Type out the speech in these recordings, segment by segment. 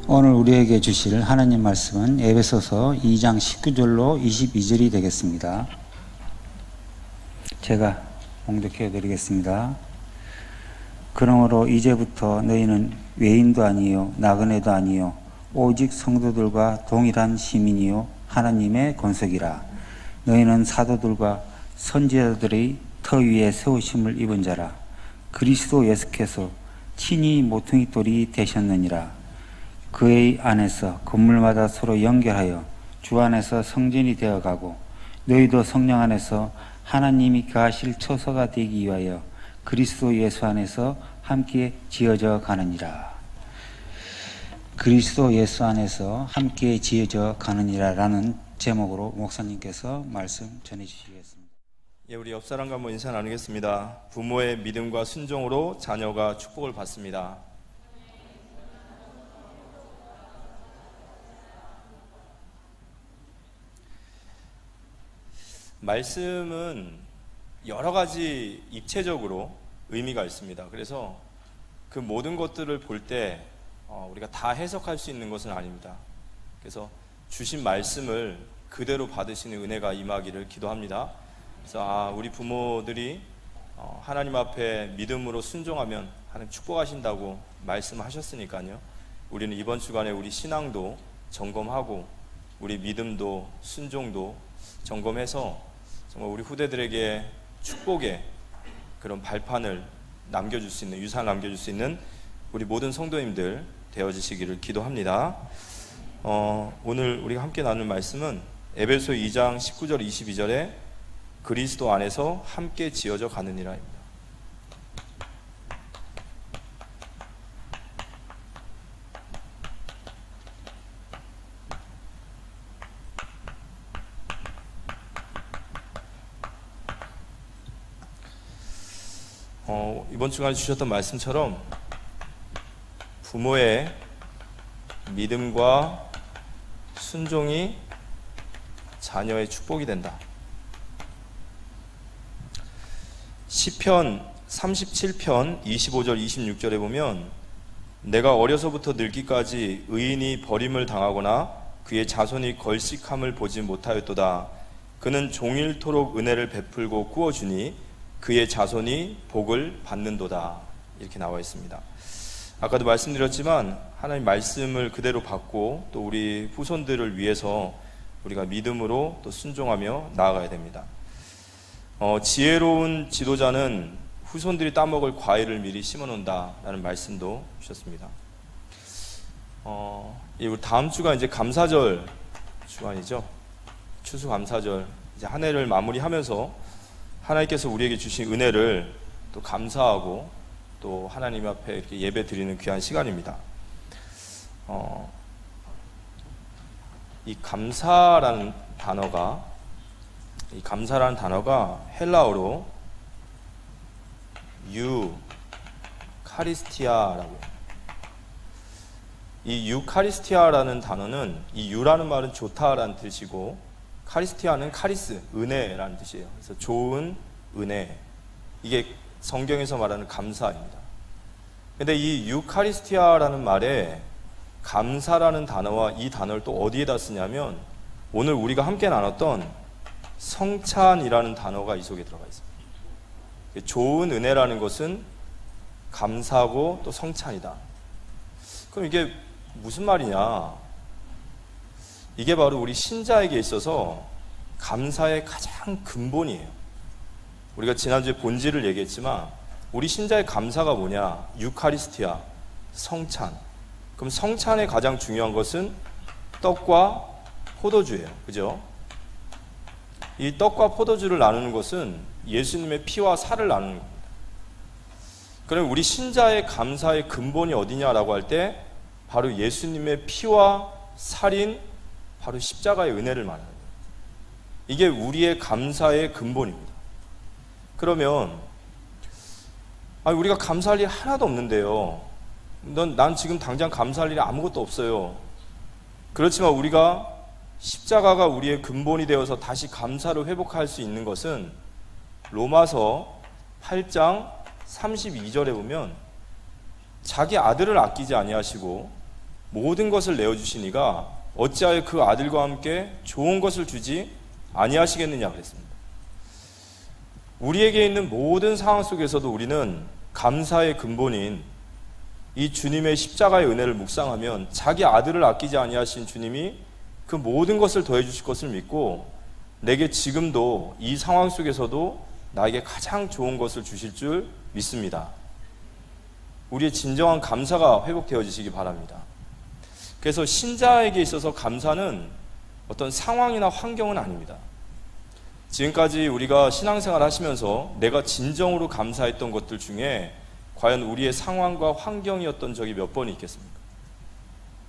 오늘 우리에게 주실 하나님 말씀은 에베소서 2장 19절로 22절이 되겠습니다. 제가 봉독해 드리겠습니다. 그러므로 이제부터 너희는 외인도 아니요 나그네도 아니요 오직 성도들과 동일한 시민이요 하나님의 권속이라. 너희는 사도들과 선지자들의 터 위에 세우심을 입은 자라. 그리스도 예수께서 친히 모퉁이 돌이 되셨느니라. 그의 안에서 건물마다 서로 연결하여 주 안에서 성전이 되어가고 너희도 성령 안에서 하나님이 거하실 처소가 되기 위하여 그리스도 예수 안에서 함께 지어져 가느니라. 그리스도 예수 안에서 함께 지어져 가느니라 라는 제목으로 목사님께서 말씀 전해 주시겠습니다. 예, 우리 옆 사람과 한번 인사 나누겠습니다. 부모의 믿음과 순종으로 자녀가 축복을 받습니다. 말씀은 여러 가지 입체적으로 의미가 있습니다. 그래서 그 모든 것들을 볼 때 우리가 다 해석할 수 있는 것은 아닙니다. 그래서 주신 말씀을 그대로 받으시는 은혜가 임하기를 기도합니다. 그래서 우리 부모들이 하나님 앞에 믿음으로 순종하면 하나님 축복하신다고 말씀하셨으니까요. 우리는 이번 주간에 우리 신앙도 점검하고 우리 믿음도 순종도 점검해서 정말 우리 후대들에게 축복의 그런 발판을 남겨줄 수 있는, 유산을 남겨줄 수 있는 우리 모든 성도님들 되어주시기를 기도합니다. 오늘 우리가 함께 나눌 말씀은 에베소 2장 19절 22절에 그리스도 안에서 함께 지어져 가느니라입니다. 이번 주간에 주셨던 말씀처럼 부모의 믿음과 순종이 자녀의 축복이 된다. 시편 37편 25절 26절에 보면 내가 어려서부터 늙기까지 의인이 버림을 당하거나 그의 자손이 걸식함을 보지 못하였도다. 그는 종일토록 은혜를 베풀고 구워주니 그의 자손이 복을 받는도다. 이렇게 나와 있습니다. 아까도 말씀드렸지만 하나님 말씀을 그대로 받고 또 우리 후손들을 위해서 우리가 믿음으로 또 순종하며 나아가야 됩니다. 지혜로운 지도자는 후손들이 따먹을 과일을 미리 심어놓는다라는 말씀도 주셨습니다. 우리 다음 주가 이제 감사절 주간이죠. 추수감사절. 이제 한 해를 마무리하면서 하나님께서 우리에게 주신 은혜를 또 감사하고 또 하나님 앞에 이렇게 예배 드리는 귀한 시간입니다. 이 감사라는 단어가 헬라어로 유카리스티아라고. 이 유카리스티아라는 단어는 이 유라는 말은 좋다라는 뜻이고 카리스티아는 카리스, 은혜라는 뜻이에요. 그래서 좋은 은혜. 이게 성경에서 말하는 감사입니다. 근데 이 유카리스티아라는 말에 감사라는 단어와 이 단어를 또 어디에다 쓰냐면 오늘 우리가 함께 나눴던 성찬이라는 단어가 이 속에 들어가 있습니다. 좋은 은혜라는 것은 감사하고 또 성찬이다. 그럼 이게 무슨 말이냐? 이게 바로 우리 신자에게 있어서 감사의 가장 근본이에요. 우리가 지난주에 본질을 얘기했지만 우리 신자의 감사가 뭐냐? 유카리스티아, 성찬. 그럼 성찬의 가장 중요한 것은 떡과 포도주예요. 그죠? 이 떡과 포도주를 나누는 것은 예수님의 피와 살을 나누는 겁니다. 그럼 우리 신자의 감사의 근본이 어디냐라고 할 때 바로 예수님의 피와 살인 바로 십자가의 은혜를 말하는 거예요. 이게 우리의 감사의 근본입니다. 그러면 우리가 감사할 일이 하나도 없는데요. 난 지금 당장 감사할 일이 아무것도 없어요. 그렇지만 우리가 십자가가 우리의 근본이 되어서 다시 감사를 회복할 수 있는 것은 로마서 8장 32절에 보면 자기 아들을 아끼지 아니하시고 모든 것을 내어주시니가 어찌하여 그 아들과 함께 좋은 것을 주지 아니하시겠느냐 그랬습니다. 우리에게 있는 모든 상황 속에서도 우리는 감사의 근본인 이 주님의 십자가의 은혜를 묵상하면 자기 아들을 아끼지 아니하신 주님이 그 모든 것을 더해 주실 것을 믿고 내게 지금도 이 상황 속에서도 나에게 가장 좋은 것을 주실 줄 믿습니다. 우리의 진정한 감사가 회복되어지시기 바랍니다. 그래서 신자에게 있어서 감사는 어떤 상황이나 환경은 아닙니다. 지금까지 우리가 신앙생활 하시면서 내가 진정으로 감사했던 것들 중에 과연 우리의 상황과 환경이었던 적이 몇 번이 있겠습니까?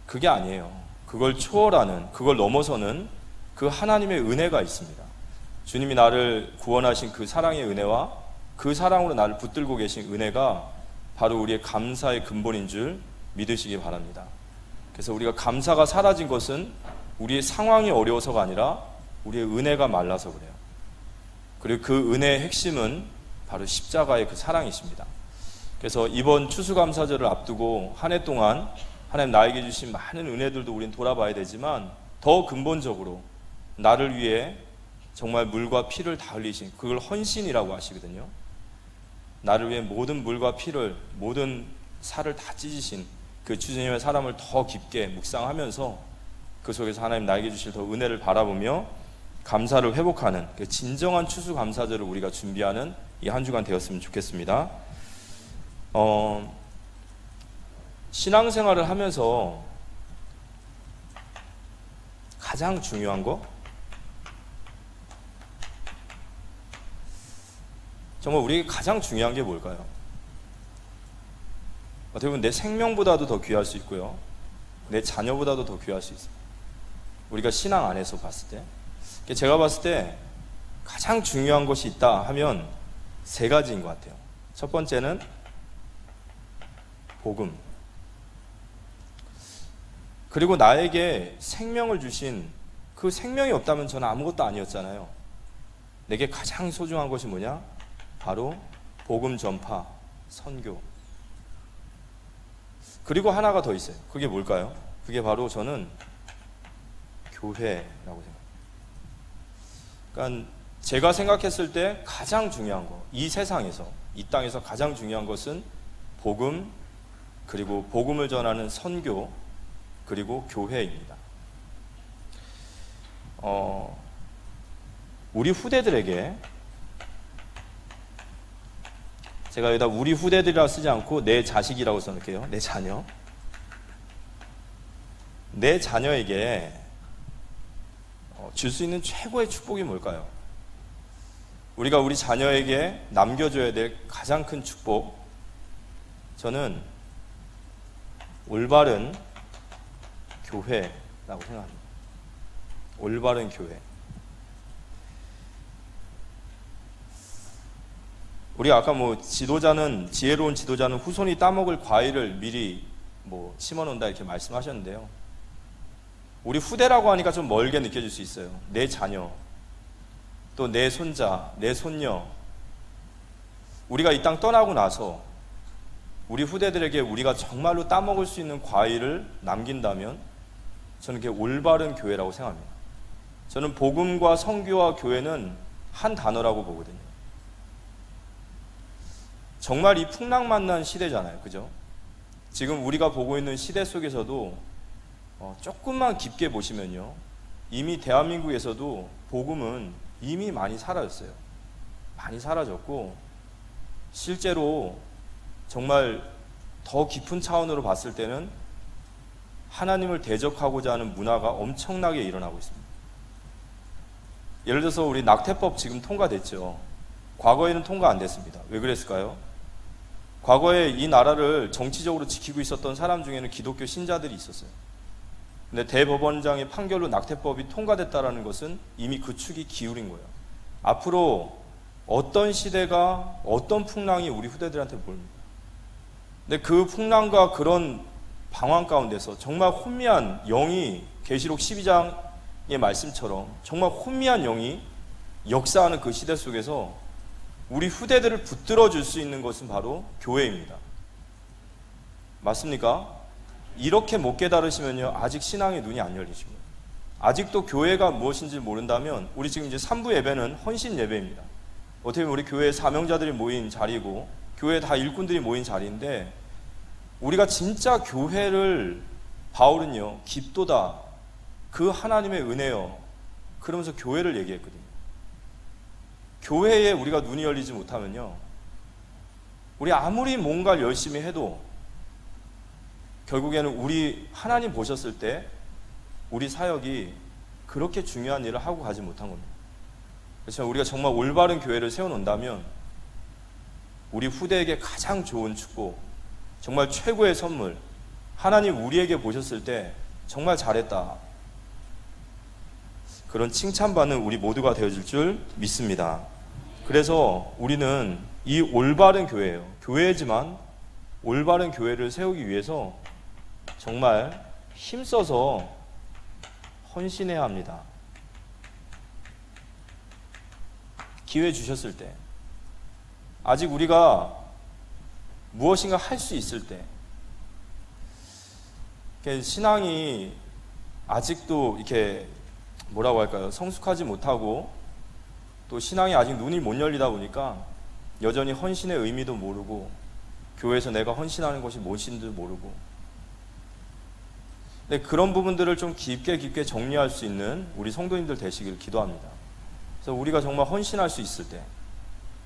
그게 아니에요. 그걸 초월하는, 그걸 넘어서는 그 하나님의 은혜가 있습니다. 주님이 나를 구원하신 그 사랑의 은혜와 그 사랑으로 나를 붙들고 계신 은혜가 바로 우리의 감사의 근본인 줄 믿으시기 바랍니다. 그래서 우리가 감사가 사라진 것은 우리의 상황이 어려워서가 아니라 우리의 은혜가 말라서 그래요. 그리고 그 은혜의 핵심은 바로 십자가의 그 사랑이십니다. 그래서 이번 추수감사절을 앞두고 한 해 동안 하나님 나에게 주신 많은 은혜들도 우린 돌아봐야 되지만 더 근본적으로 나를 위해 정말 물과 피를 다 흘리신, 그걸 헌신이라고 하시거든요. 나를 위해 모든 물과 피를, 모든 살을 다 찢으신 그 주님의 사랑을 더 깊게 묵상하면서 그 속에서 하나님 나에게 주실 더 은혜를 바라보며 감사를 회복하는 그 진정한 추수감사절을 우리가 준비하는 이 한 주간 되었으면 좋겠습니다. 신앙생활을 하면서 가장 중요한 거, 정말 우리에게 가장 중요한 게 뭘까요? 어떻게 보면 내 생명보다도 더 귀할 수 있고요, 내 자녀보다도 더 귀할 수 있어요. 우리가 신앙 안에서 봤을 때, 제가 봤을 때 가장 중요한 것이 있다 하면 세 가지인 것 같아요. 첫 번째는 복음, 그리고 나에게 생명을 주신 그 생명이 없다면 저는 아무것도 아니었잖아요. 내게 가장 소중한 것이 뭐냐? 바로 복음 전파, 선교. 그리고 하나가 더 있어요. 그게 뭘까요? 그게 바로 저는 교회라고 생각합니다. 그러니까 제가 생각했을 때 가장 중요한 거, 이 세상에서, 이 땅에서 가장 중요한 것은 복음, 그리고 복음을 전하는 선교, 그리고 교회입니다. 우리 후대들에게, 제가 여기다 우리 후대들이라고 쓰지 않고 내 자식이라고 써놓을게요. 내 자녀. 내 자녀에게 줄 수 있는 최고의 축복이 뭘까요? 우리가 우리 자녀에게 남겨줘야 될 가장 큰 축복, 저는 올바른 교회라고 생각합니다. 올바른 교회. 우리가 아까 지혜로운 지도자는 후손이 따먹을 과일을 미리 심어놓는다 이렇게 말씀하셨는데요. 우리 후대라고 하니까 좀 멀게 느껴질 수 있어요. 내 자녀, 또 내 손자, 내 손녀. 우리가 이 땅 떠나고 나서 우리 후대들에게 우리가 정말로 따먹을 수 있는 과일을 남긴다면 저는 그게 올바른 교회라고 생각합니다. 저는 복음과 선교와 교회는 한 단어라고 보거든요. 정말 이 풍랑만난 시대잖아요. 그죠? 지금 우리가 보고 있는 시대 속에서도 조금만 깊게 보시면요, 이미 대한민국에서도 복음은 이미 많이 사라졌어요. 많이 사라졌고, 실제로 정말 더 깊은 차원으로 봤을 때는 하나님을 대적하고자 하는 문화가 엄청나게 일어나고 있습니다. 예를 들어서 우리 낙태법 지금 통과됐죠. 과거에는 통과 안 됐습니다. 왜 그랬을까요? 과거에 이 나라를 정치적으로 지키고 있었던 사람 중에는 기독교 신자들이 있었어요. 근데 대법원장의 판결로 낙태법이 통과됐다는 것은 이미 그 축이 기울인 거예요. 앞으로 어떤 시대가, 어떤 풍랑이 우리 후대들한테 보입니다. 근데 그 풍랑과 그런 방황 가운데서 정말 혼미한 영이, 계시록 12장의 말씀처럼 정말 혼미한 영이 역사하는 그 시대 속에서 우리 후대들을 붙들어 줄 수 있는 것은 바로 교회입니다. 맞습니까? 이렇게 못 깨달으시면요, 아직 신앙의 눈이 안 열리십니다. 아직도 교회가 무엇인지 모른다면, 우리 지금 이제 3부 예배는 헌신 예배입니다. 어떻게 보면 우리 교회 사명자들이 모인 자리고 교회 다 일꾼들이 모인 자리인데, 우리가 진짜 교회를, 바울은요, 깊도다, 그 하나님의 은혜요, 그러면서 교회를 얘기했거든요. 교회에 우리가 눈이 열리지 못하면요, 우리 아무리 뭔가를 열심히 해도 결국에는 우리 하나님 보셨을 때 우리 사역이 그렇게 중요한 일을 하고 가지 못한 겁니다. 그렇지만 우리가 정말 올바른 교회를 세워놓는다면 우리 후대에게 가장 좋은 축복, 정말 최고의 선물, 하나님 우리에게 보셨을 때 정말 잘했다, 그런 칭찬받는 우리 모두가 되어질 줄 믿습니다. 그래서 우리는 이 올바른 교회예요. 교회지만 올바른 교회를 세우기 위해서 정말 힘써서 헌신해야 합니다. 기회 주셨을 때, 아직 우리가 무엇인가 할 수 있을 때, 신앙이 아직도 이렇게 뭐라고 할까요? 성숙하지 못하고 또 신앙이 아직 눈이 못 열리다 보니까 여전히 헌신의 의미도 모르고 교회에서 내가 헌신하는 것이 무엇인지도 모르고, 근데 그런 부분들을 좀 깊게 정리할 수 있는 우리 성도님들 되시기를 기도합니다. 그래서 우리가 정말 헌신할 수 있을 때,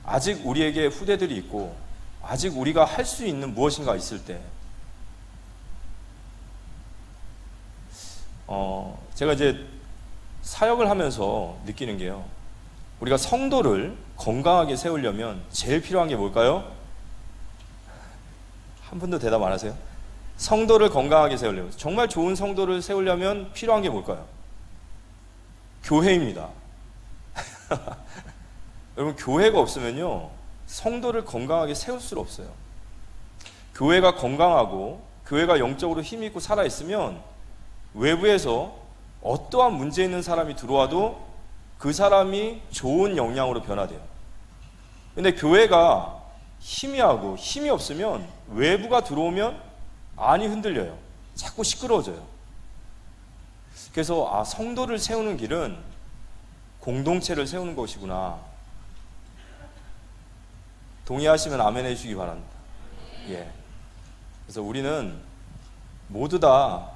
아직 우리에게 후대들이 있고 아직 우리가 할 수 있는 무엇인가 있을 때, 제가 이제 사역을 하면서 느끼는 게요, 우리가 성도를 건강하게 세우려면 제일 필요한 게 뭘까요? 한 분도 대답 안 하세요? 성도를 건강하게 세우려면, 정말 좋은 성도를 세우려면 필요한 게 뭘까요? 교회입니다. 여러분, 교회가 없으면요, 성도를 건강하게 세울 수가 없어요. 교회가 건강하고 교회가 영적으로 힘이 있고 살아있으면 외부에서 어떠한 문제 있는 사람이 들어와도 그 사람이 좋은 영향으로 변화돼요. 근데 교회가 희미하고 힘이 없으면 외부가 들어오면 안이 흔들려요. 자꾸 시끄러워져요. 그래서 성도를 세우는 길은 공동체를 세우는 것이구나. 동의하시면 아멘 해주시기 바랍니다. 예. 그래서 우리는 모두 다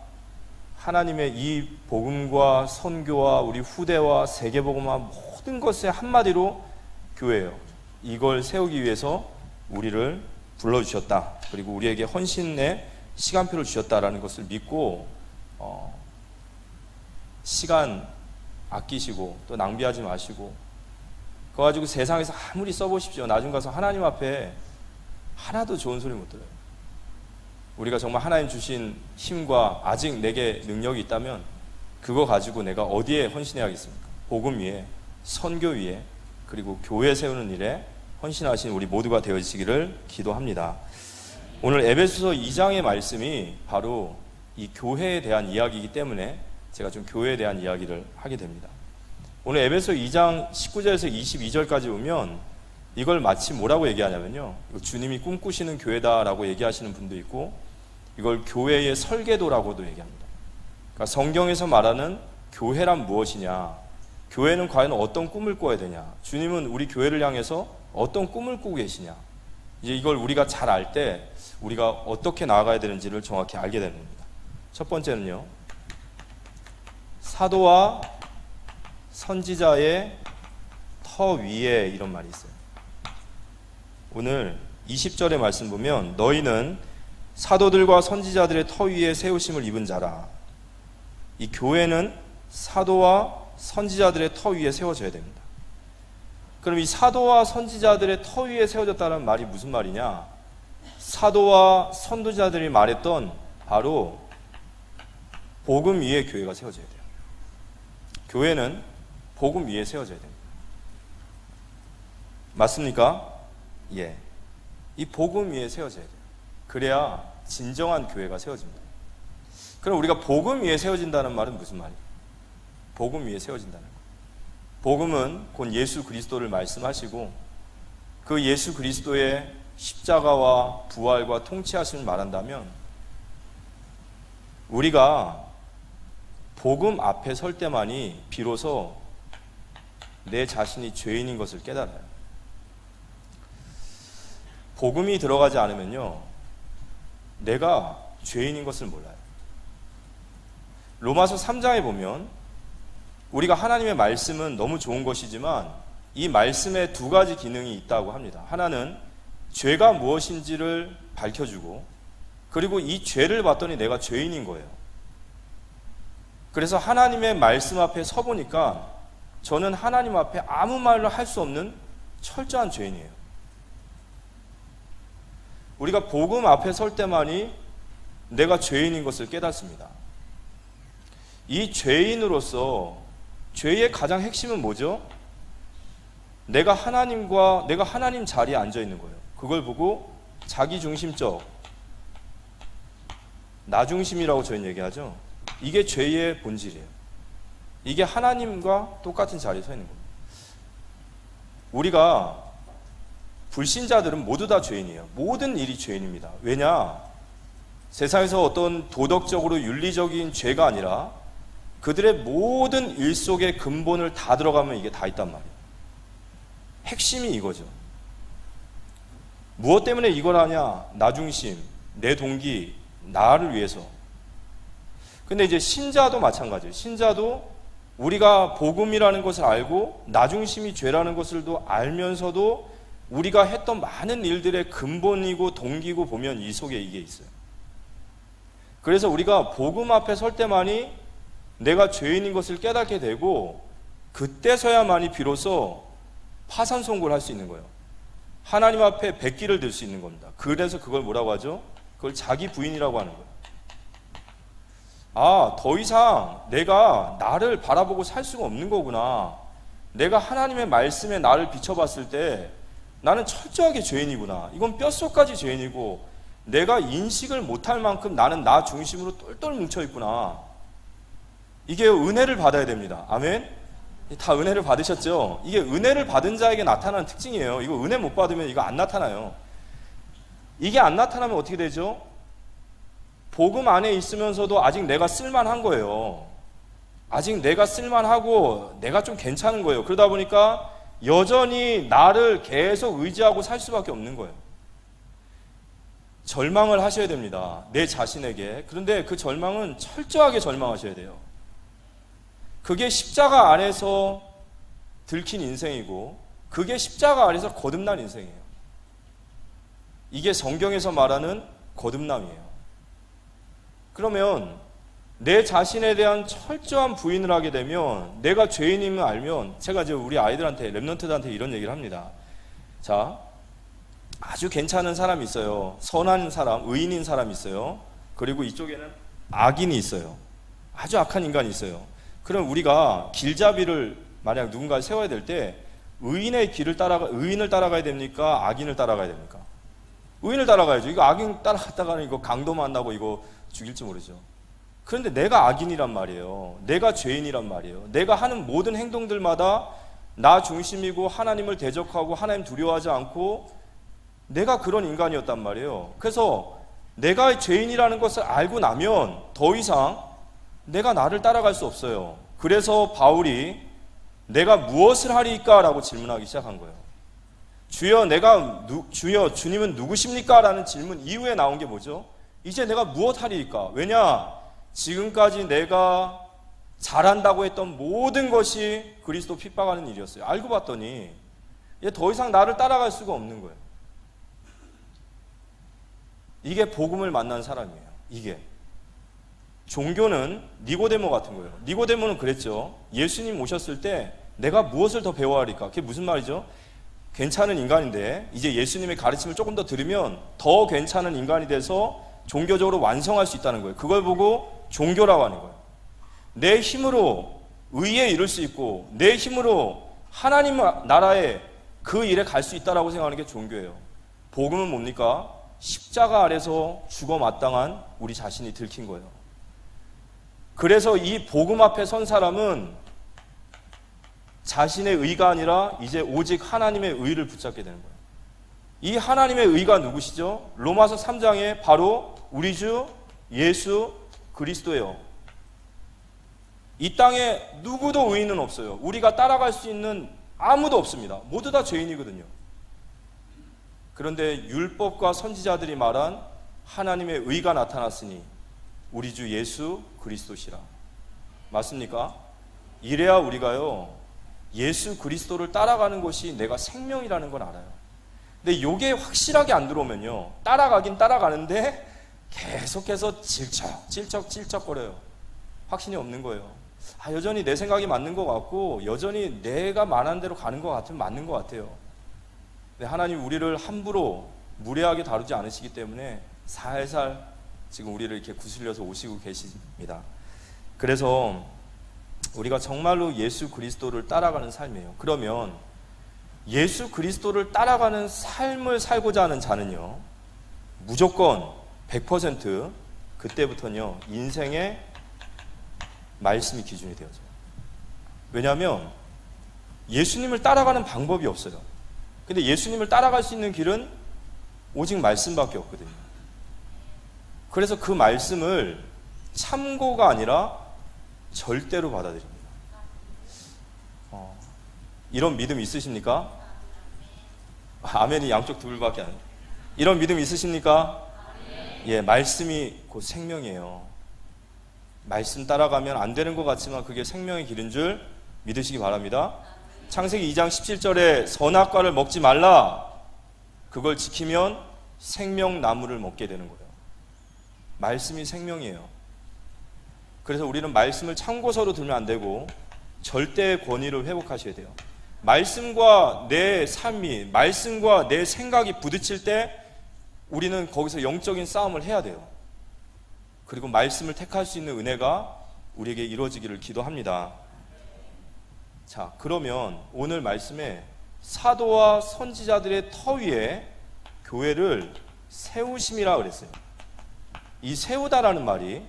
하나님의 이 복음과 선교와 우리 후대와 세계복음화 모든 것의 한마디로 교회예요. 이걸 세우기 위해서 우리를 불러주셨다. 그리고 우리에게 헌신의 시간표를 주셨다라는 것을 믿고 시간 아끼시고 또 낭비하지 마시고, 그거 가지고 세상에서 아무리 써보십시오. 나중 가서 하나님 앞에 하나도 좋은 소리 못 들어요. 우리가 정말 하나님 주신 힘과 아직 내게 능력이 있다면 그거 가지고 내가 어디에 헌신해야겠습니까? 복음 위에, 선교 위에, 그리고 교회 세우는 일에 헌신하신 우리 모두가 되어지기를 기도합니다. 오늘 에베소서 2장의 말씀이 바로 이 교회에 대한 이야기이기 때문에 제가 좀 교회에 대한 이야기를 하게 됩니다. 오늘 에베소 2장 19절에서 22절까지 보면 이걸 마치 뭐라고 얘기하냐면요, 주님이 꿈꾸시는 교회다라고 얘기하시는 분도 있고, 이걸 교회의 설계도라고도 얘기합니다. 그러니까 성경에서 말하는 교회란 무엇이냐, 교회는 과연 어떤 꿈을 꿔야 되냐, 주님은 우리 교회를 향해서 어떤 꿈을 꾸고 계시냐, 이제 이걸 우리가 잘 알 때 우리가 어떻게 나아가야 되는지를 정확히 알게 되는 겁니다. 첫 번째는요, 사도와 선지자의 터 위에, 이런 말이 있어요. 오늘 20절의 말씀 보면 너희는 사도들과 선지자들의 터 위에 세우심을 입은 자라. 이 교회는 사도와 선지자들의 터 위에 세워져야 됩니다. 그럼 이 사도와 선지자들의 터 위에 세워졌다는 말이 무슨 말이냐? 사도와 선지자들이 말했던 바로 복음 위에 교회가 세워져야 돼요. 교회는 복음 위에 세워져야 됩니다. 맞습니까? 예. 이 복음 위에 세워져야 돼요. 그래야 진정한 교회가 세워집니다. 그럼 우리가 복음 위에 세워진다는 말은 무슨 말이에요? 복음 위에 세워진다는 거예요. 복음은 곧 예수 그리스도를 말씀하시고 그 예수 그리스도의 십자가와 부활과 통치하심을 말한다면 우리가 복음 앞에 설 때만이 비로소 내 자신이 죄인인 것을 깨달아요. 복음이 들어가지 않으면요, 내가 죄인인 것을 몰라요. 로마서 3장에 보면 우리가 하나님의 말씀은 너무 좋은 것이지만 이 말씀에 두 가지 기능이 있다고 합니다. 하나는 죄가 무엇인지를 밝혀주고, 그리고 이 죄를 봤더니 내가 죄인인 거예요. 그래서 하나님의 말씀 앞에 서보니까 저는 하나님 앞에 아무 말로 할 수 없는 철저한 죄인이에요. 우리가 복음 앞에 설 때만이 내가 죄인인 것을 깨닫습니다. 이 죄인으로서 죄의 가장 핵심은 뭐죠? 내가 하나님 자리에 앉아 있는 거예요. 그걸 보고 자기중심적, 나중심이라고 저희는 얘기하죠. 이게 죄의 본질이에요. 이게 하나님과 똑같은 자리에 서 있는 겁니다. 우리가 불신자들은 모두 다 죄인이에요. 모든 일이 죄인입니다. 왜냐? 세상에서 어떤 도덕적으로 윤리적인 죄가 아니라 그들의 모든 일 속에 근본을 다 들어가면 이게 다 있단 말이에요. 핵심이 이거죠. 무엇 때문에 이걸 하냐? 나중심, 내 동기, 나를 위해서. 근데 이제 신자도 마찬가지예요. 신자도 우리가 복음이라는 것을 알고 나중심이 죄라는 것을도 알면서도 우리가 했던 많은 일들의 근본이고 동기고 보면 이 속에 이게 있어요. 그래서 우리가 복음 앞에 설 때만이 내가 죄인인 것을 깨닫게 되고, 그때서야만이 비로소 파산송구를 할 수 있는 거예요. 하나님 앞에 백기를 들 수 있는 겁니다. 그래서 그걸 뭐라고 하죠? 그걸 자기 부인이라고 하는 거예요. 아, 더 이상 내가 나를 바라보고 살 수가 없는 거구나. 내가 하나님의 말씀에 나를 비춰봤을 때 나는 철저하게 죄인이구나. 이건 뼛속까지 죄인이고 내가 인식을 못할 만큼 나는 나 중심으로 똘똘 뭉쳐있구나. 이게 은혜를 받아야 됩니다. 아멘? 다 은혜를 받으셨죠? 이게 은혜를 받은 자에게 나타나는 특징이에요. 이거 은혜 못 받으면 이거 안 나타나요. 이게 안 나타나면 어떻게 되죠? 복음 안에 있으면서도 아직 내가 쓸만한 거예요. 아직 내가 쓸만하고 내가 좀 괜찮은 거예요. 그러다 보니까 여전히 나를 계속 의지하고 살 수밖에 없는 거예요. 절망을 하셔야 됩니다. 내 자신에게. 그런데 그 절망은 철저하게 절망하셔야 돼요. 그게 십자가 안에서 들킨 인생이고, 그게 십자가 안에서 거듭난 인생이에요. 이게 성경에서 말하는 거듭남이에요. 그러면 내 자신에 대한 철저한 부인을 하게 되면, 내가 죄인임을 알면, 제가 이제 우리 아이들한테, 랩런트들한테 이런 얘기를 합니다. 자, 아주 괜찮은 사람이 있어요. 선한 사람, 의인인 사람이 있어요. 그리고 이쪽에는 악인이 있어요. 아주 악한 인간이 있어요. 그럼 우리가 길잡이를 만약 누군가를 세워야 될 때 의인의 길을 의인을 따라가야 됩니까? 악인을 따라가야 됩니까? 의인을 따라가야죠. 이거 악인 따라갔다가는 이거 강도 만나고 이거 죽일지 모르죠. 그런데 내가 악인이란 말이에요. 내가 죄인이란 말이에요. 내가 하는 모든 행동들마다 나 중심이고 하나님을 대적하고 하나님 두려워하지 않고 내가 그런 인간이었단 말이에요. 그래서 내가 죄인이라는 것을 알고 나면 더 이상 내가 나를 따라갈 수 없어요. 그래서 바울이 내가 무엇을 하리까? 라고 질문하기 시작한 거예요. 주여, 주님은 누구십니까? 라는 질문 이후에 나온 게 뭐죠? 이제 내가 무엇 하리까? 왜냐? 지금까지 내가 잘한다고 했던 모든 것이 그리스도 핍박하는 일이었어요. 알고 봤더니 이제 더 이상 나를 따라갈 수가 없는 거예요. 이게 복음을 만난 사람이에요. 이게. 종교는 니고데모 같은 거예요. 니고데모는 그랬죠. 예수님 오셨을 때 내가 무엇을 더 배워야 할까? 그게 무슨 말이죠? 괜찮은 인간인데 이제 예수님의 가르침을 조금 더 들으면 더 괜찮은 인간이 돼서 종교적으로 완성할 수 있다는 거예요. 그걸 보고 종교라고 하는 거예요. 내 힘으로 의에 이룰 수 있고 내 힘으로 하나님 나라에 그 일에 갈 수 있다라고 생각하는 게 종교예요. 복음은 뭡니까? 십자가 아래서 죽어 마땅한 우리 자신이 들킨 거예요. 그래서 이 복음 앞에 선 사람은 자신의 의가 아니라 이제 오직 하나님의 의를 붙잡게 되는 거예요. 이 하나님의 의가 누구시죠? 로마서 3장에 바로 우리 주 예수 그리스도예요. 이 땅에 누구도 의인은 없어요. 우리가 따라갈 수 있는 아무도 없습니다. 모두 다 죄인이거든요. 그런데 율법과 선지자들이 말한 하나님의 의가 나타났으니 우리 주 예수 그리스도시라. 맞습니까? 이래야 우리가요, 예수 그리스도를 따라가는 것이 내가 생명이라는 걸 알아요. 근데 이게 확실하게 안 들어오면요, 따라가긴 따라가는데 계속해서 질척거려요. 확신이 없는 거예요. 여전히 내 생각이 맞는 것 같고, 여전히 내가 말한 대로 가는 것 같으면 맞는 것 같아요. 근데 하나님 우리를 함부로 무례하게 다루지 않으시기 때문에 살살 지금 우리를 이렇게 구슬려서 오시고 계십니다. 그래서 우리가 정말로 예수 그리스도를 따라가는 삶이에요. 그러면 예수 그리스도를 따라가는 삶을 살고자 하는 자는요, 무조건 100% 그때부터는요, 인생의 말씀이 기준이 되어져요. 왜냐하면 예수님을 따라가는 방법이 없어요. 근데 예수님을 따라갈 수 있는 길은 오직 말씀밖에 없거든요. 그래서 그 말씀을 참고가 아니라 절대로 받아들입니다. 이런 믿음 있으십니까? 아멘이 양쪽 둘밖에 안 해요. 이런 믿음 있으십니까? 예, 말씀이 곧 생명이에요. 말씀 따라가면 안 되는 것 같지만 그게 생명의 길인 줄 믿으시기 바랍니다. 창세기 2장 17절에 선악과를 먹지 말라, 그걸 지키면 생명나무를 먹게 되는 거예요. 말씀이 생명이에요. 그래서 우리는 말씀을 참고서로 들면 안 되고 절대의 권위를 회복하셔야 돼요. 말씀과 내 삶이, 말씀과 내 생각이 부딪힐 때 우리는 거기서 영적인 싸움을 해야 돼요. 그리고 말씀을 택할 수 있는 은혜가 우리에게 이루어지기를 기도합니다. 자, 그러면 오늘 말씀에 사도와 선지자들의 터 위에 교회를 세우심이라 그랬어요. 이 세우다라는 말이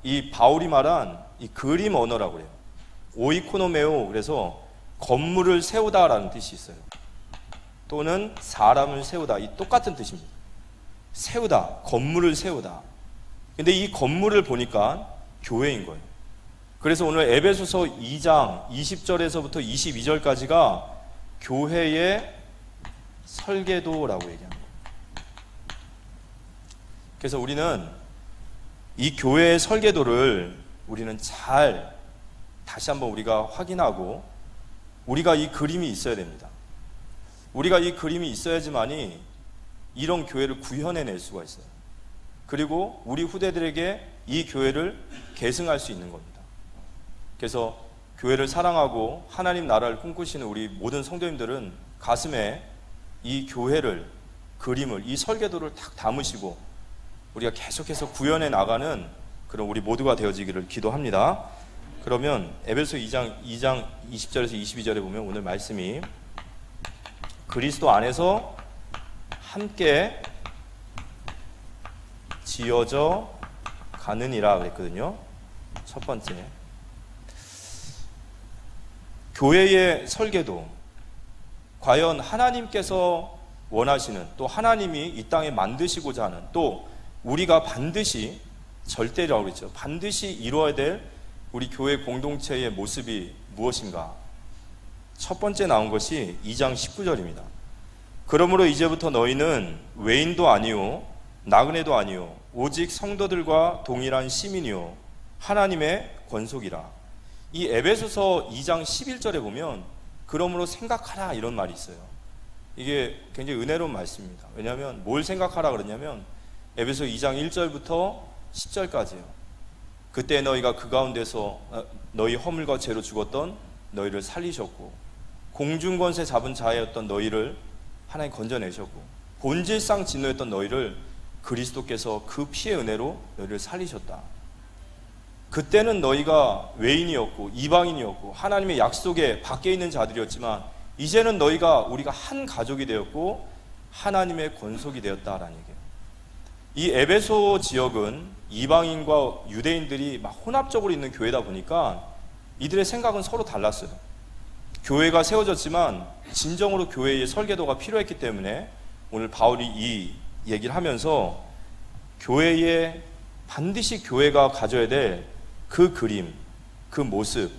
이 바울이 말한 이 그림 언어라고 그래요. 오이코노메오, 그래서 건물을 세우다라는 뜻이 있어요. 또는 사람을 세우다, 이 똑같은 뜻입니다. 세우다, 건물을 세우다. 근데 이 건물을 보니까 교회인 거예요. 그래서 오늘 에베소서 2장 20절에서부터 22절까지가 교회의 설계도라고 얘기합니다. 그래서 우리는 이 교회의 설계도를 우리는 잘 다시 한번 우리가 확인하고, 우리가 이 그림이 있어야 됩니다. 우리가 이 그림이 있어야지만이 이런 교회를 구현해낼 수가 있어요. 그리고 우리 후대들에게 이 교회를 계승할 수 있는 겁니다. 그래서 교회를 사랑하고 하나님 나라를 꿈꾸시는 우리 모든 성도님들은 가슴에 이 교회를, 그림을, 이 설계도를 딱 담으시고 우리가 계속해서 구현해 나가는 그런 우리 모두가 되어지기를 기도합니다. 그러면 에베소 2장 20절에서 22절에 보면 오늘 말씀이 그리스도 안에서 함께 지어져 가느니라 그랬거든요. 첫 번째, 교회의 설계도, 과연 하나님께서 원하시는, 또 하나님이 이 땅에 만드시고자 하는, 또 우리가 반드시, 절대라고 그랬죠, 반드시 이루어야 될 우리 교회 공동체의 모습이 무엇인가? 첫 번째 나온 것이 2장 19절입니다. 그러므로 이제부터 너희는 외인도 아니요 나그네도 아니요 오직 성도들과 동일한 시민이요 하나님의 권속이라. 이 에베소서 2장 11절에 보면 그러므로 생각하라 이런 말이 있어요. 이게 굉장히 은혜로운 말씀입니다. 왜냐하면 뭘 생각하라 그러냐면 에베소 2장 1절부터 10절까지예요. 그때 너희가 그 가운데서 너희 허물과 죄로 죽었던 너희를 살리셨고, 공중권세 잡은 자였던 너희를 하나님 건져내셨고, 본질상 진노했던 너희를 그리스도께서 그 피의 은혜로 너희를 살리셨다. 그때는 너희가 외인이었고 이방인이었고 하나님의 약속에 밖에 있는 자들이었지만 이제는 우리가 한 가족이 되었고 하나님의 권속이 되었다라는 얘기예요. 이 에베소 지역은 이방인과 유대인들이 막 혼합적으로 있는 교회다 보니까 이들의 생각은 서로 달랐어요. 교회가 세워졌지만 진정으로 교회의 설계도가 필요했기 때문에 오늘 바울이 이 얘기를 하면서 교회의 반드시 교회가 가져야 될 그 그림, 그 모습,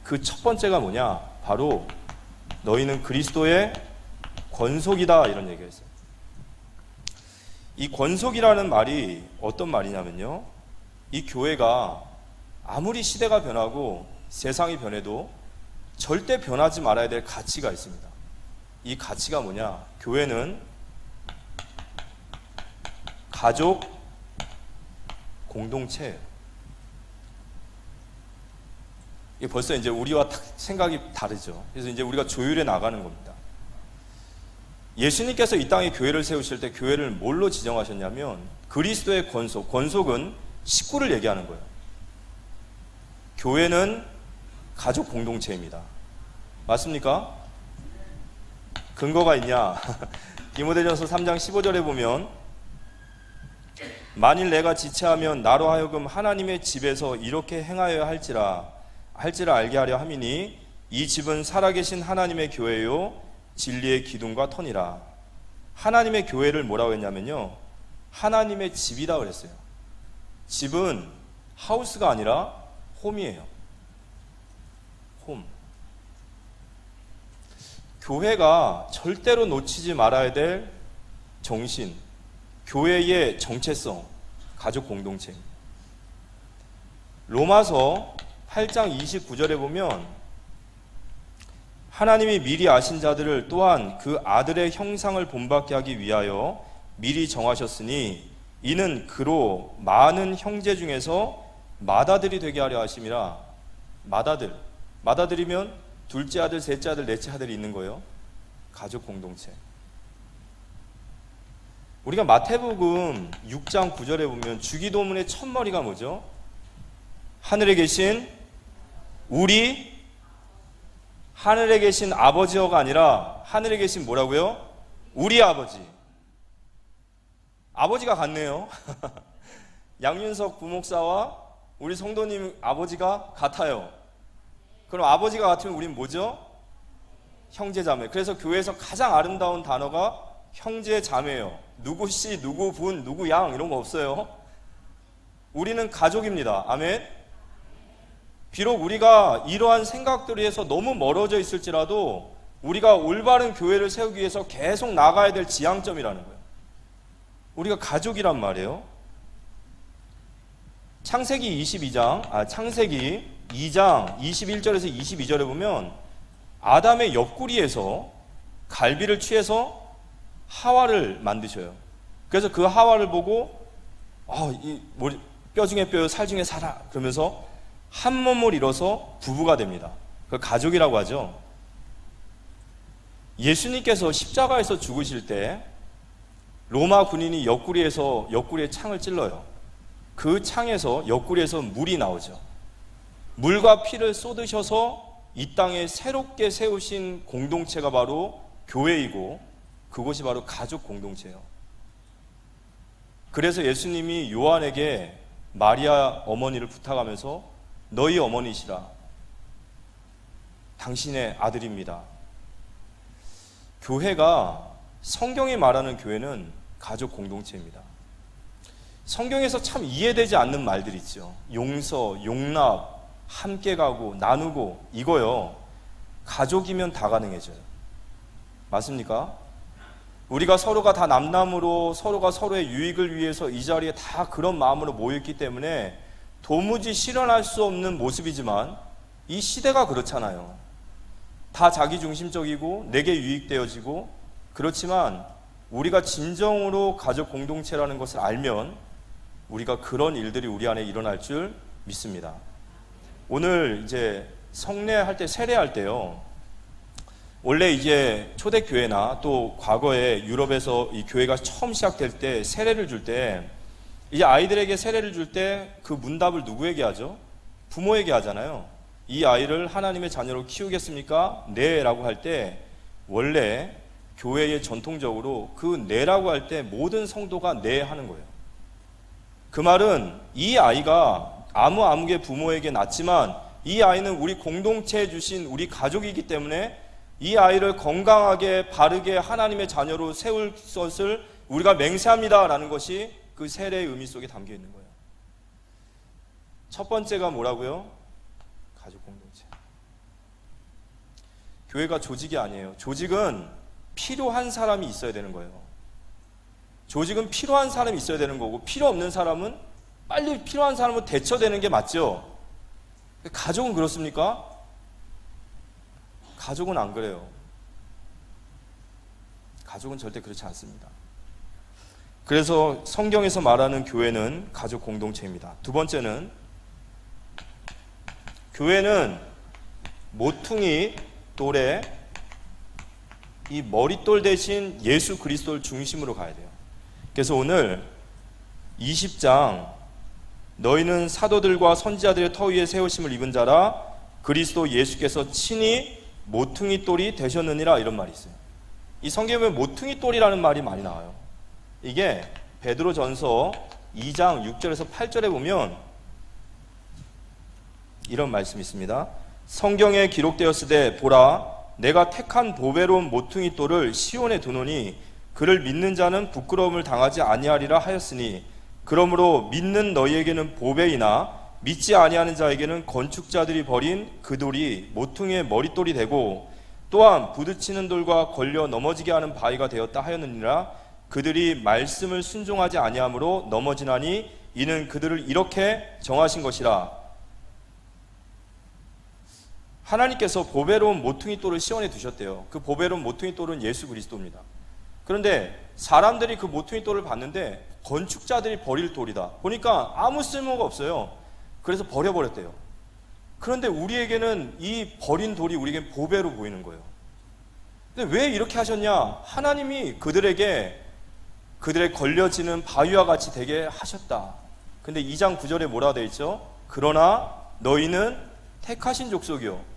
그 첫 번째가 뭐냐? 바로 너희는 그리스도의 권속이다, 이런 얘기가 있어요. 이 권속이라는 말이 어떤 말이냐면요, 이 교회가 아무리 시대가 변하고 세상이 변해도 절대 변하지 말아야 될 가치가 있습니다. 이 가치가 뭐냐? 교회는 가족 공동체예요. 이게 벌써 이제 우리와 생각이 다르죠. 그래서 이제 우리가 조율해 나가는 겁니다. 예수님께서 이 땅에 교회를 세우실 때 교회를 뭘로 지정하셨냐면 그리스도의 권속, 권속은 식구를 얘기하는 거예요. 교회는 가족 공동체입니다. 맞습니까? 근거가 있냐? 디모데전서 3장 15절에 보면 만일 내가 지체하면 나로 하여금 하나님의 집에서 이렇게 행하여야 할지라 알게 하려 함이니 이 집은 살아계신 하나님의 교회요 진리의 기둥과 터니라. 하나님의 교회를 뭐라고 했냐면요, 하나님의 집이다 그랬어요. 집은 하우스가 아니라 홈이에요. 홈. 교회가 절대로 놓치지 말아야 될 정신, 교회의 정체성, 가족 공동체입니다. 로마서 8장 29절에 보면 하나님이 미리 아신 자들을 또한 그 아들의 형상을 본받게 하기 위하여 미리 정하셨으니 이는 그로 많은 형제 중에서 맏아들이 되게 하려 하심이라. 맏아들이면 둘째 아들, 셋째 아들, 넷째 아들이 있는 거예요. 가족 공동체. 우리가 마태복음 6장 9절에 보면 주기도문의 첫머리가 뭐죠? 하늘에 계신 하늘에 계신 아버지여가 아니라 하늘에 계신 뭐라고요? 우리 아버지. 아버지가 같네요. 양윤석 부목사와 우리 성도님 아버지가 같아요. 그럼 아버지가 같으면 우린 뭐죠? 형제자매. 그래서 교회에서 가장 아름다운 단어가 형제자매예요. 누구 씨, 누구 분, 누구 양 이런 거 없어요. 우리는 가족입니다. 아멘. 비록 우리가 이러한 생각들에서 너무 멀어져 있을지라도 우리가 올바른 교회를 세우기 위해서 계속 나가야 될 지향점이라는 거예요. 우리가 가족이란 말이에요. 창세기 2장 21절에서 22절에 보면 아담의 옆구리에서 갈비를 취해서 하와를 만드셔요. 그래서 그 하와를 보고 뼈 중에 뼈요 살 중에 살아 그러면서 한 몸을 이뤄서 부부가 됩니다. 그걸 가족이라고 하죠. 예수님께서 십자가에서 죽으실 때 로마 군인이 옆구리에 창을 찔러요. 그 창에서 옆구리에서 물이 나오죠. 물과 피를 쏟으셔서 이 땅에 새롭게 세우신 공동체가 바로 교회이고 그것이 바로 가족 공동체예요. 그래서 예수님이 요한에게 마리아 어머니를 부탁하면서 너희 어머니시라. 당신의 아들입니다. 교회가, 성경이 말하는 교회는 가족 공동체입니다. 성경에서 참 이해되지 않는 말들 있죠. 용서, 용납, 함께 가고 나누고 이거요. 가족이면 다 가능해져요. 맞습니까? 우리가 서로가 다 남남으로 서로가 서로의 유익을 위해서 이 자리에 다 그런 마음으로 모였기 때문에 도무지 실현할 수 없는 모습이지만 이 시대가 그렇잖아요. 다 자기중심적이고 내게 유익되어지고 그렇지만 우리가 진정으로 가족 공동체라는 것을 알면 우리가 그런 일들이 우리 안에 일어날 줄 믿습니다. 오늘 이제 성례할 때, 세례할 때요. 원래 이제 초대교회나 또 과거에 유럽에서 이 교회가 처음 시작될 때 세례를 줄 때 이제 아이들에게 세례를 줄 때 그 문답을 누구에게 하죠? 부모에게 하잖아요. 이 아이를 하나님의 자녀로 키우겠습니까? 네 라고 할 때 원래 교회의 전통적으로 그 네라고 할 때 모든 성도가 네 하는 거예요. 그 말은 이 아이가 아무개 부모에게 낳지만 이 아이는 우리 공동체에 주신 우리 가족이기 때문에 이 아이를 건강하게 바르게 하나님의 자녀로 세울 것을 우리가 맹세합니다 라는 것이 그 세례의 의미 속에 담겨 있는 거예요. 첫 번째가 뭐라고요? 가족 공동체. 교회가 조직이 아니에요. 조직은 필요한 사람이 있어야 되는 거예요. 조직은 필요한 사람이 있어야 되는 거고, 필요 없는 사람은 빨리 필요한 사람은 대처되는 게 맞죠. 가족은 그렇습니까? 가족은 안 그래요. 가족은 절대 그렇지 않습니다. 그래서 성경에서 말하는 교회는 가족 공동체입니다. 두 번째는, 교회는 모퉁이 돌에 이 머릿돌 대신 예수 그리스도를 중심으로 가야 돼요. 그래서 오늘 20장, 너희는 사도들과 선지자들의 터 위에 세우심을 입은 자라, 그리스도 예수께서 친히 모퉁이 돌이 되셨느니라, 이런 말이 있어요. 이 성경에 보면 모퉁이 돌이라는 말이 많이 나와요. 이게 베드로전서 2장 6절에서 8절에 보면 이런 말씀이 있습니다. 성경에 기록되었으되 보라, 내가 택한 보배로운 모퉁이 돌을 시온에 두노니 그를 믿는 자는 부끄러움을 당하지 아니하리라 하였으니, 그러므로 믿는 너희에게는 보배이나 믿지 아니하는 자에게는 건축자들이 버린 그 돌이 모퉁이의 머릿돌이 되고, 또한 부딪히는 돌과 걸려 넘어지게 하는 바위가 되었다 하였느니라. 그들이 말씀을 순종하지 아니하므로 넘어지나니 이는 그들을 이렇게 정하신 것이라. 하나님께서 보배로운 모퉁이 돌을 시온에 두셨대요. 그 보배로운 모퉁이 돌은 예수 그리스도입니다. 그런데 사람들이 그 모퉁이 돌을 봤는데 건축자들이 버릴 돌이다. 보니까 아무 쓸모가 없어요. 그래서 버려버렸대요. 그런데 우리에게는 이 버린 돌이 우리에겐 보배로 보이는 거예요. 근데 왜 이렇게 하셨냐? 하나님이 그들에게 그들의 걸려지는 바위와 같이 되게 하셨다. 근데 2장 9절에 뭐라 되어 있죠? 그러나 너희는 택하신 족속이요.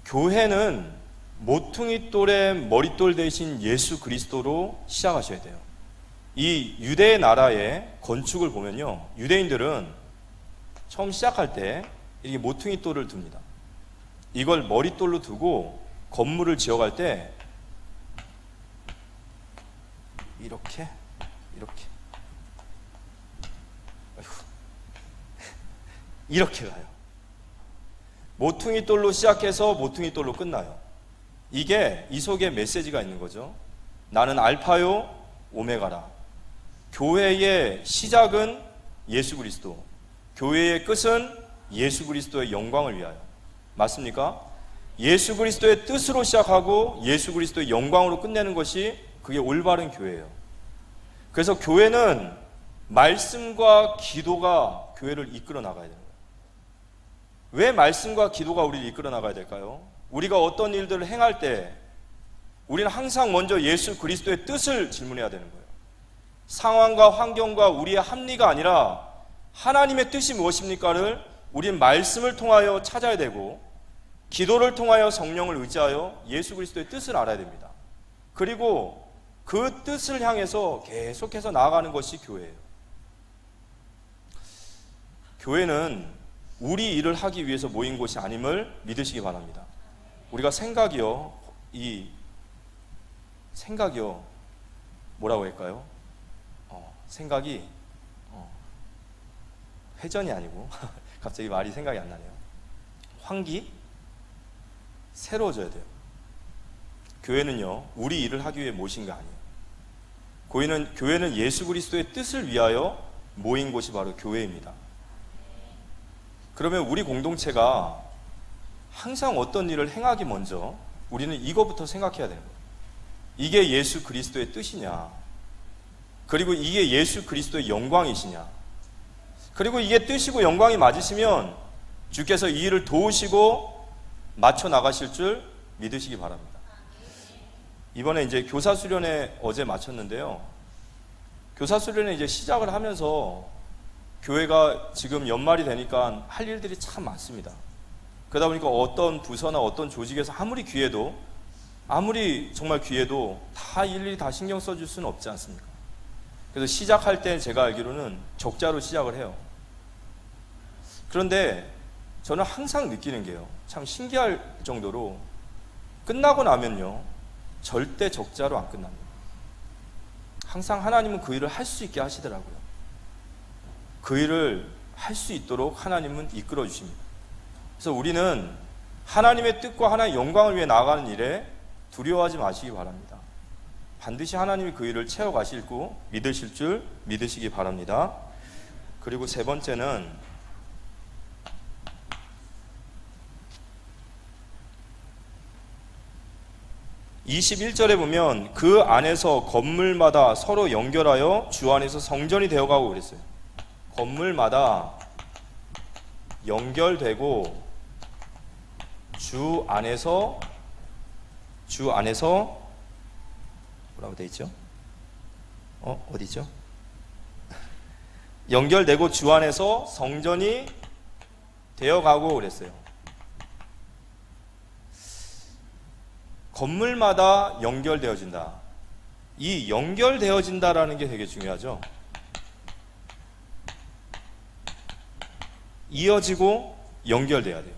교회는 모퉁이 돌의 머릿돌 대신 예수 그리스도로 시작하셔야 돼요. 이 유대 나라의 건축을 보면요, 유대인들은 처음 시작할 때 이렇게 모퉁이 돌을 둡니다. 이걸 머릿돌로 두고 건물을 지어갈 때 이렇게 이렇게 가요. 모퉁이 돌로 시작해서 모퉁이 돌로 끝나요. 이게 이 속에 메시지가 있는 거죠. 나는 알파요 오메가라. 교회의 시작은 예수 그리스도, 교회의 끝은 예수 그리스도의 영광을 위하여. 맞습니까? 예수 그리스도의 뜻으로 시작하고 예수 그리스도의 영광으로 끝내는 것이, 그게 올바른 교회예요. 그래서 교회는 말씀과 기도가 교회를 이끌어 나가야 되는 거예요. 왜 말씀과 기도가 우리를 이끌어 나가야 될까요? 우리가 어떤 일들을 행할 때 우리는 항상 먼저 예수 그리스도의 뜻을 질문해야 되는 거예요. 상황과 환경과 우리의 합리가 아니라 하나님의 뜻이 무엇입니까를 우리는 말씀을 통하여 찾아야 되고, 기도를 통하여 성령을 의지하여 예수 그리스도의 뜻을 알아야 됩니다. 그리고 그 뜻을 향해서 계속해서 나아가는 것이 교회예요. 교회는 우리 일을 하기 위해서 모인 곳이 아님을 믿으시기 바랍니다. 우리가 생각이요, 뭐라고 할까요? 생각이 회전이 아니고 갑자기 말이 생각이 안 나네요. 환기? 새로워져야 돼요. 교회는요, 우리 일을 하기 위해 모신 게 아니에요. 교회는 예수 그리스도의 뜻을 위하여 모인 곳이 바로 교회입니다. 그러면 우리 공동체가 항상 어떤 일을 행하기 먼저 우리는 이거부터 생각해야 되는 거예요. 이게 예수 그리스도의 뜻이냐? 그리고 이게 예수 그리스도의 영광이시냐? 그리고 이게 뜻이고 영광이 맞으시면 주께서 이 일을 도우시고 맞춰 나가실 줄 믿으시기 바랍니다. 이번에 이제 교사 수련회 어제 마쳤는데요. 교사 수련회 이제 시작을 하면서 교회가 지금 연말이 되니까 할 일들이 참 많습니다. 그러다 보니까 어떤 부서나 어떤 조직에서 아무리 정말 귀해도 다 일일이 다 신경 써줄 수는 없지 않습니까? 그래서 시작할 때 제가 알기로는 적자로 시작을 해요. 그런데 저는 항상 느끼는 게요, 참 신기할 정도로 끝나고 나면요, 절대 적자로 안 끝납니다. 항상 하나님은 그 일을 할 수 있게 하시더라고요. 그 일을 할 수 있도록 하나님은 이끌어 주십니다. 그래서 우리는 하나님의 뜻과 하나님의 영광을 위해 나아가는 일에 두려워하지 마시기 바랍니다. 반드시 하나님이 그 일을 채워가시고 믿으실 줄 믿으시기 바랍니다. 그리고 세 번째는 21절에 보면 그 안에서 건물마다 서로 연결하여 주 안에서 성전이 되어가고 그랬어요. 건물마다 연결되고 주 안에서 뭐라고 돼 있죠? 어디 있죠? 연결되고 주 안에서 성전이 되어가고 그랬어요. 건물마다 연결되어진다. 이 연결되어진다라는 게 되게 중요하죠. 이어지고 연결돼야 돼요.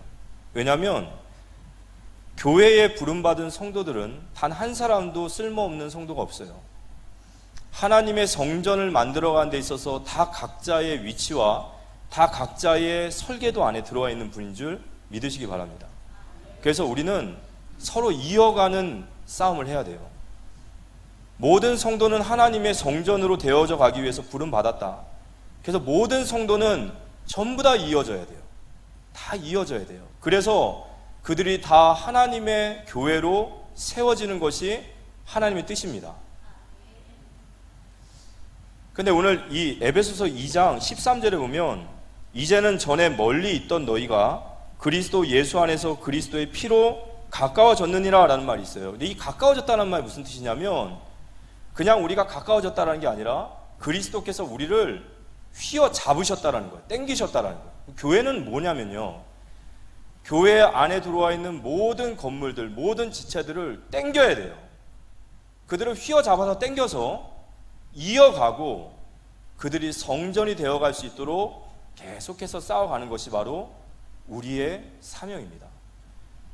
왜냐하면 교회에 부름받은 성도들은 단 한 사람도 쓸모없는 성도가 없어요. 하나님의 성전을 만들어가는 데 있어서 다 각자의 위치와 다 각자의 설계도 안에 들어와 있는 분인 줄 믿으시기 바랍니다. 그래서 우리는 서로 이어가는 싸움을 해야 돼요. 모든 성도는 하나님의 성전으로 되어져 가기 위해서 부름받았다. 그래서 모든 성도는 전부 다 이어져야 돼요. 다 이어져야 돼요. 그래서 그들이 다 하나님의 교회로 세워지는 것이 하나님의 뜻입니다. 근데 오늘 이 에베소서 2장 13절에 보면 이제는 전에 멀리 있던 너희가 그리스도 예수 안에서 그리스도의 피로 가까워졌느니라 라는 말이 있어요. 근데 이 가까워졌다는 말이 무슨 뜻이냐면 그냥 우리가 가까워졌다는 게 아니라 그리스도께서 우리를 휘어잡으셨다는 거예요. 땡기셨다는 거예요. 교회는 뭐냐면요, 교회 안에 들어와 있는 모든 건물들, 모든 지체들을 땡겨야 돼요. 그들을 휘어잡아서 땡겨서 이어가고 그들이 성전이 되어갈 수 있도록 계속해서 싸워가는 것이 바로 우리의 사명입니다.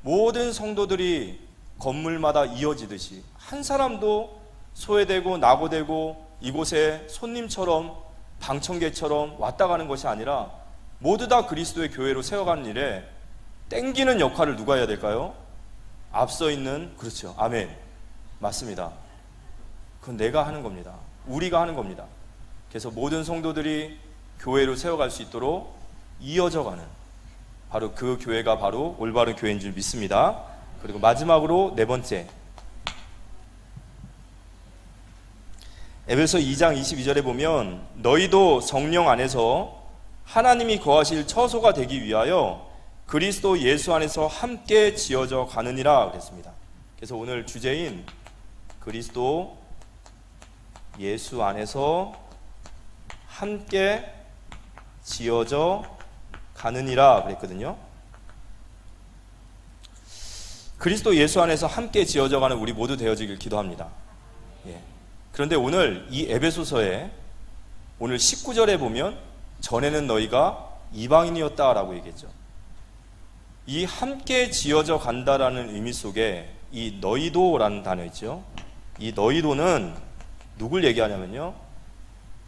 모든 성도들이 건물마다 이어지듯이 한 사람도 소외되고 낙오되고 이곳에 손님처럼 방청객처럼 왔다 가는 것이 아니라 모두 다 그리스도의 교회로 세워가는 일에 땡기는 역할을 누가 해야 될까요? 앞서 있는, 그렇죠, 아멘, 맞습니다. 그건 내가 하는 겁니다. 우리가 하는 겁니다. 그래서 모든 성도들이 교회로 세워갈 수 있도록 이어져가는, 바로 그 교회가 바로 올바른 교회인 줄 믿습니다. 그리고 마지막으로 네 번째, 에베소 2장 22절에 보면 너희도 성령 안에서 하나님이 거하실 처소가 되기 위하여 그리스도 예수 안에서 함께 지어져 가느니라 그랬습니다. 그래서 오늘 주제인 그리스도 예수 안에서 함께 지어져 가느니라 그랬거든요. 그리스도 예수 안에서 함께 지어져 가는 우리 모두 되어지길 기도합니다. 예. 그런데 오늘 이 에베소서에 오늘 19절에 보면 전에는 너희가 이방인이었다라고 얘기했죠. 이 함께 지어져 간다라는 의미 속에 이 너희도라는 단어 있죠. 이 너희도는 누굴 얘기하냐면요,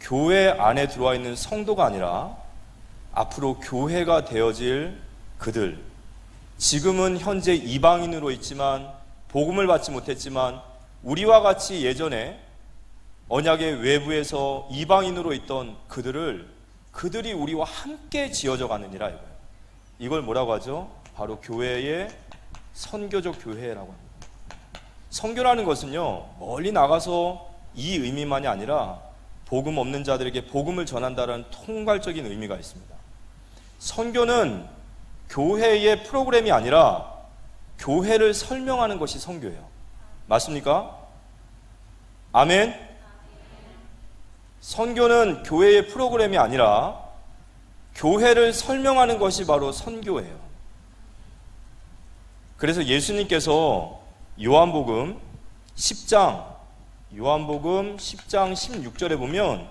교회 안에 들어와 있는 성도가 아니라 앞으로 교회가 되어질 그들, 지금은 현재 이방인으로 있지만 복음을 받지 못했지만 우리와 같이 예전에 언약의 외부에서 이방인으로 있던 그들이 우리와 함께 지어져 가느니라 이거예요. 이걸 뭐라고 하죠? 바로 교회의 선교적 교회라고 합니다. 선교라는 것은요, 멀리 나가서 이 의미만이 아니라 복음 없는 자들에게 복음을 전한다는 통괄적인 의미가 있습니다. 선교는 교회의 프로그램이 아니라 교회를 설명하는 것이 선교예요. 맞습니까? 아멘. 선교는 교회의 프로그램이 아니라 교회를 설명하는 것이 바로 선교예요. 그래서 예수님께서 요한복음 10장 16절에 보면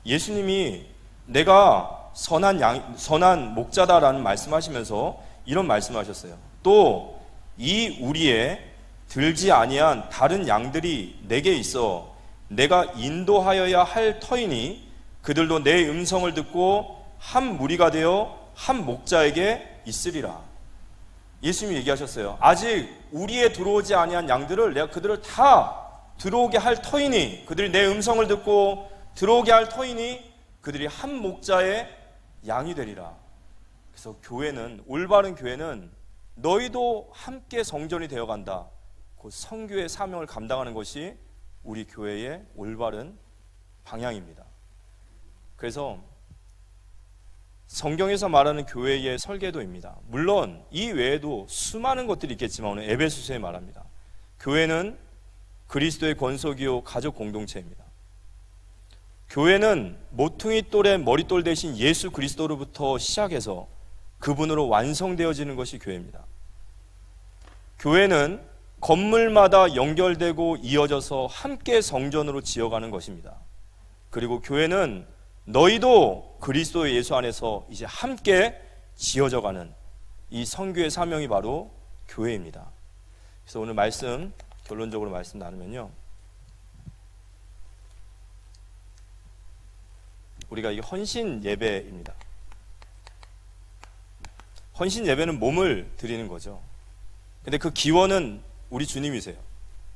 예수님이 내가 선한 목자다라는 말씀하시면서 이런 말씀하셨어요. 또 이 우리의 들지 아니한 다른 양들이 내게 있어 내가 인도하여야 할 터이니 그들도 내 음성을 듣고 한 무리가 되어 한 목자에게 있으리라. 예수님이 얘기하셨어요. 아직 우리에 들어오지 아니한 양들을 내가 그들을 다 들어오게 할 터이니, 그들이 내 음성을 듣고 들어오게 할 터이니 그들이 한 목자의 양이 되리라. 그래서 교회는, 올바른 교회는 너희도 함께 성전이 되어간다, 그 성교의 사명을 감당하는 것이 우리 교회의 올바른 방향입니다. 그래서 성경에서 말하는 교회의 설계도입니다. 물론 이 외에도 수많은 것들이 있겠지만 오늘 에베소서에 말합니다. 교회는 그리스도의 권속이요 가족 공동체입니다. 교회는 모퉁이 돌의 머릿돌 대신 예수 그리스도로부터 시작해서 그분으로 완성되어지는 것이 교회입니다. 교회는 건물마다 연결되고 이어져서 함께 성전으로 지어가는 것입니다. 그리고 교회는 너희도 그리스도 예수 안에서 이제 함께 지어져가는 이 선교의 사명이 바로 교회입니다. 그래서 오늘 말씀, 결론적으로 말씀 나누면요, 우리가 이 헌신 예배입니다. 헌신 예배는 몸을 드리는 거죠. 근데 그 기원은 우리 주님이세요.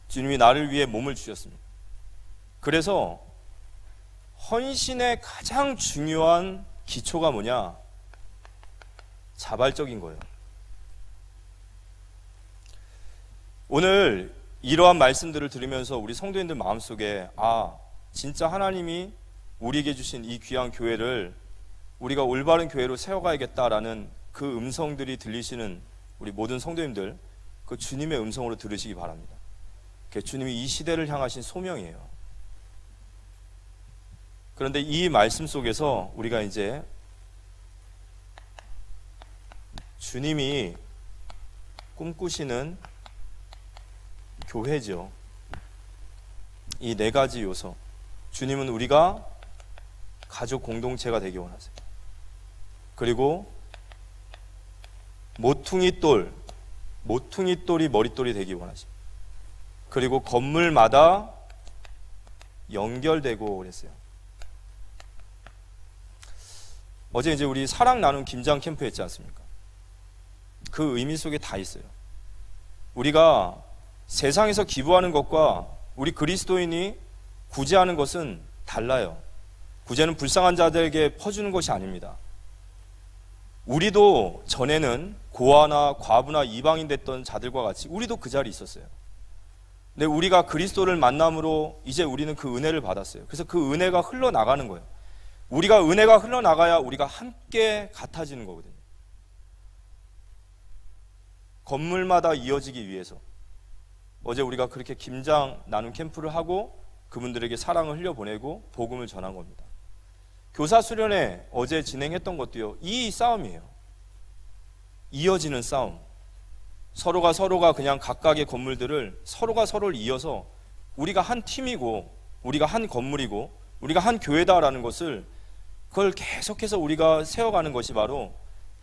주님이 나를 위해 몸을 주셨습니다. 그래서 헌신의 가장 중요한 기초가 뭐냐? 자발적인 거예요. 오늘 이러한 말씀들을 들으면서 우리 성도님들 마음속에, 아, 진짜 하나님이 우리에게 주신 이 귀한 교회를 우리가 올바른 교회로 세워가야겠다라는 그 음성들이 들리시는 우리 모든 성도님들, 그 주님의 음성으로 들으시기 바랍니다. 그게 주님이 이 시대를 향하신 소명이에요. 그런데 이 말씀 속에서 우리가 이제 주님이 꿈꾸시는 교회죠. 이 네 가지 요소. 주님은 우리가 가족 공동체가 되기 원하세요. 그리고 모퉁이돌이 머릿돌이 되기 원하십니다. 그리고 건물마다 연결되고 그랬어요. 어제 이제 우리 사랑 나눔 김장 캠프 했지 않습니까? 그 의미 속에 다 있어요. 우리가 세상에서 기부하는 것과 우리 그리스도인이 구제하는 것은 달라요. 구제는 불쌍한 자들에게 퍼주는 것이 아닙니다. 우리도 전에는 고아나 과부나 이방인 됐던 자들과 같이 우리도 그 자리에 있었어요. 근데 우리가 그리스도를 만남으로 이제 우리는 그 은혜를 받았어요. 그래서 그 은혜가 흘러나가는 거예요. 우리가 은혜가 흘러나가야 우리가 함께 같아지는 거거든요. 건물마다 이어지기 위해서 어제 우리가 그렇게 김장 나눔 캠프를 하고 그분들에게 사랑을 흘려보내고 복음을 전한 겁니다. 교사 수련회 어제 진행했던 것도요, 이 싸움이에요. 이어지는 싸움. 서로가 그냥 각각의 건물들을 서로가 서로를 이어서 우리가 한 팀이고 우리가 한 건물이고 우리가 한 교회다라는 것을, 그걸 계속해서 우리가 세워가는 것이 바로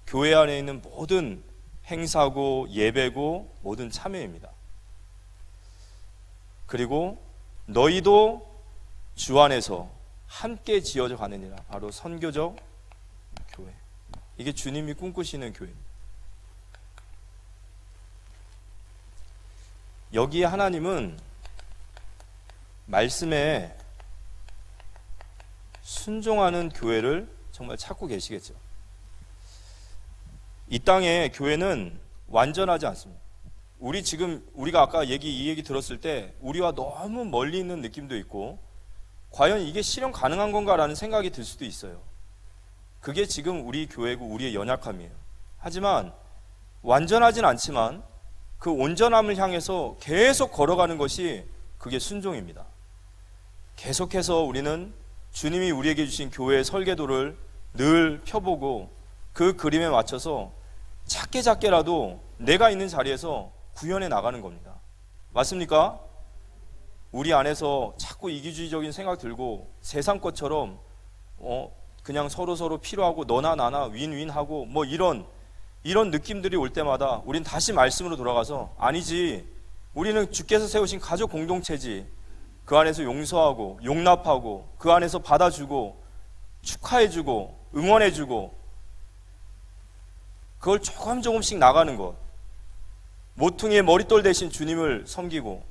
교회 안에 있는 모든 행사고 예배고 모든 참여입니다. 그리고 너희도 주 안에서 함께 지어져 가느니라. 바로 선교적 교회. 이게 주님이 꿈꾸시는 교회입니다. 여기에 하나님은 말씀에 순종하는 교회를 정말 찾고 계시겠죠. 이 땅의 교회는 완전하지 않습니다. 우리가 아까 이 얘기 들었을 때 우리와 너무 멀리 있는 느낌도 있고, 과연 이게 실현 가능한 건가라는 생각이 들 수도 있어요. 그게 지금 우리 교회고 우리의 연약함이에요. 하지만 완전하진 않지만 그 온전함을 향해서 계속 걸어가는 것이 그게 순종입니다. 계속해서 우리는 주님이 우리에게 주신 교회의 설계도를 늘 펴보고 그 그림에 맞춰서 작게라도 내가 있는 자리에서 구현해 나가는 겁니다. 맞습니까? 우리 안에서 자꾸 이기주의적인 생각 들고 세상 것처럼 그냥 서로 필요하고 너나 나나 윈윈하고 뭐 이런 느낌들이 올 때마다 우린 다시 말씀으로 돌아가서, 아니지, 우리는 주께서 세우신 가족 공동체지. 그 안에서 용서하고 용납하고 그 안에서 받아주고 축하해주고 응원해주고 그걸 조금씩 나가는 것, 모퉁이의 머릿돌 대신 주님을 섬기고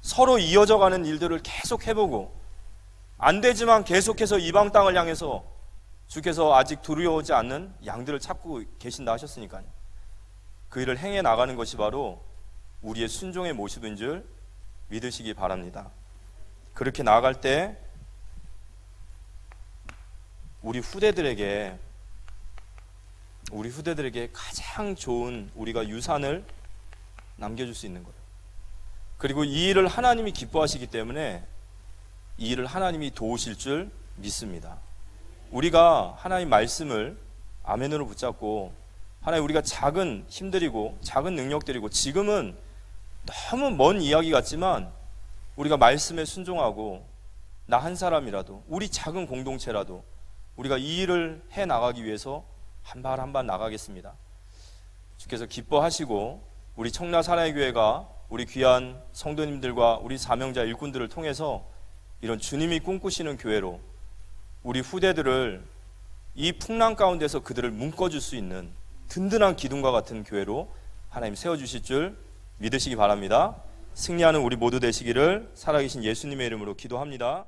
서로 이어져가는 일들을 계속 해보고 안 되지만 계속해서 이방 땅을 향해서 주께서 아직 두려워오지 않는 양들을 찾고 계신다 하셨으니까요. 그 일을 행해 나가는 것이 바로 우리의 순종의 모습인 줄 믿으시기 바랍니다. 그렇게 나아갈 때 우리 후대들에게 가장 좋은 우리가 유산을 남겨줄 수 있는 거예요. 그리고 이 일을 하나님이 기뻐하시기 때문에 이 일을 하나님이 도우실 줄 믿습니다. 우리가 하나님 말씀을 아멘으로 붙잡고 하나님 우리가 작은 힘들이고 작은 능력들이고 지금은 너무 먼 이야기 같지만 우리가 말씀에 순종하고 나 한 사람이라도 우리 작은 공동체라도 우리가 이 일을 해 나가기 위해서 한 발 한 발 나가겠습니다. 주께서 기뻐하시고 우리 청라 사랑의 교회가 우리 귀한 성도님들과 우리 사명자 일꾼들을 통해서 이런 주님이 꿈꾸시는 교회로 우리 후대들을 이 풍랑 가운데서 그들을 묶어줄 수 있는 든든한 기둥과 같은 교회로 하나님 세워주실 줄 믿으시기 바랍니다. 승리하는 우리 모두 되시기를 살아계신 예수님의 이름으로 기도합니다.